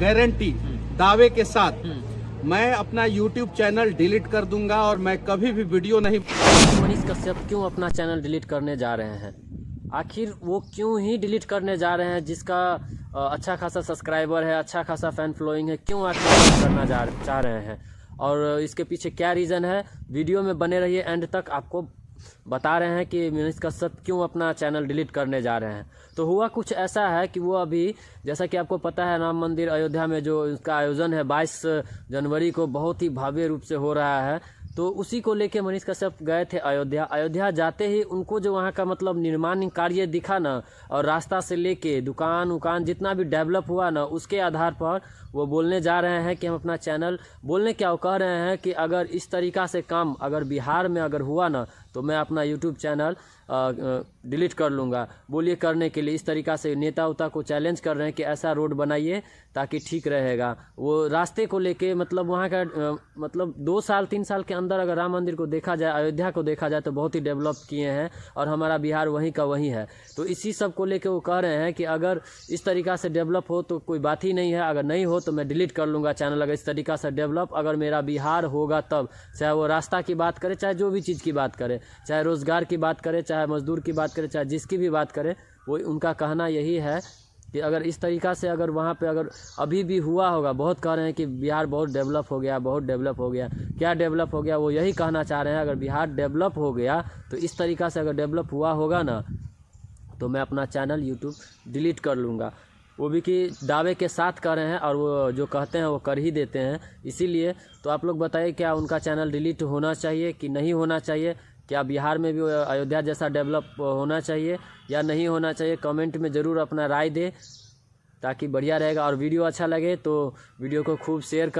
Guarantee दावे के साथ मैं अपना YouTube चैनल डिलीट कर दूंगा और मैं कभी भी वीडियो नहीं। मनीष कश्यप क्यों अपना चैनल डिलीट करने जा रहे हैं? आखिर वो क्यों ही डिलीट करने जा रहे हैं जिसका अच्छा खासा सब्सक्राइबर है, अच्छा खासा फैन फॉलोइंग है, क्यों आखिर डिलीट करना चाह रहे हैं? और इसके पीछे क्या रीज़न है? वीडियो में बने रहिए, एंड तक आपको बता रहे हैं कि मनीष कश्यप क्यों अपना चैनल डिलीट करने जा रहे हैं। तो हुआ कुछ ऐसा है कि वो अभी, जैसा कि आपको पता है, राम मंदिर अयोध्या में जो उसका आयोजन है 22 जनवरी को बहुत ही भव्य रूप से हो रहा है, तो उसी को लेके मनीष कश्यप गए थे अयोध्या। अयोध्या जाते ही उनको जो वहाँ का मतलब निर्माण कार्य दिखा ना, और रास्ता से लेके दुकान उकान जितना भी डेवलप हुआ ना, उसके आधार पर वो बोलने जा रहे हैं कि हम अपना चैनल, बोलने क्या, वो कह रहे हैं कि अगर इस तरीक़ा से काम अगर बिहार में अगर हुआ ना तो मैं अपना यूट्यूब चैनल डिलीट कर लूँगा। बोलिए करने के लिए इस तरीक़ा से नेता उता को चैलेंज कर रहे हैं कि ऐसा रोड बनाइए ताकि ठीक रहेगा। वो रास्ते को लेके मतलब वहाँ का मतलब 2 साल 3 साल के अंदर अगर राम मंदिर को देखा जाए, अयोध्या को देखा जाए तो बहुत ही डेवलप किए हैं, और हमारा बिहार वहीं का वहीं है। तो इसी सब को लेके वो कह रहे हैं कि अगर इस तरीक़ा से डेवलप हो तो कोई बात ही नहीं है, अगर नहीं हो तो मैं डिलीट कर लूँगा चैनल। अगर इस तरीक़ा से डेवलप अगर मेरा बिहार होगा तब, चाहे वो रास्ता की बात करे, चाहे जो भी चीज़ की बात करे, चाहे रोज़गार की बात करे, चाहे मजदूर की बात करे, चाहे जिसकी भी बात करे, वो उनका कहना यही है कि अगर इस तरीक़ा से अगर वहाँ पे अगर अभी भी हुआ होगा, बहुत कह रहे हैं कि बिहार बहुत डेवलप हो गया, बहुत डेवलप हो गया। क्या डेवलप हो गया? वो यही कहना चाह रहे हैं अगर बिहार डेवलप हो गया तो इस तरीक़ा से अगर डेवलप हुआ होगा ना तो मैं अपना चैनल यूट्यूब डिलीट कर लूँगा। वो भी कि दावे के साथ कर रहे हैं, और वो जो कहते हैं वो कर ही देते हैं। इसीलिए तो आप लोग बताइए, क्या उनका चैनल डिलीट होना चाहिए कि नहीं होना चाहिए? क्या बिहार में भी अयोध्या जैसा डेवलप होना चाहिए या नहीं होना चाहिए? कमेंट में ज़रूर अपना राय दें ताकि बढ़िया रहेगा। और वीडियो अच्छा लगे तो वीडियो को खूब शेयर करें।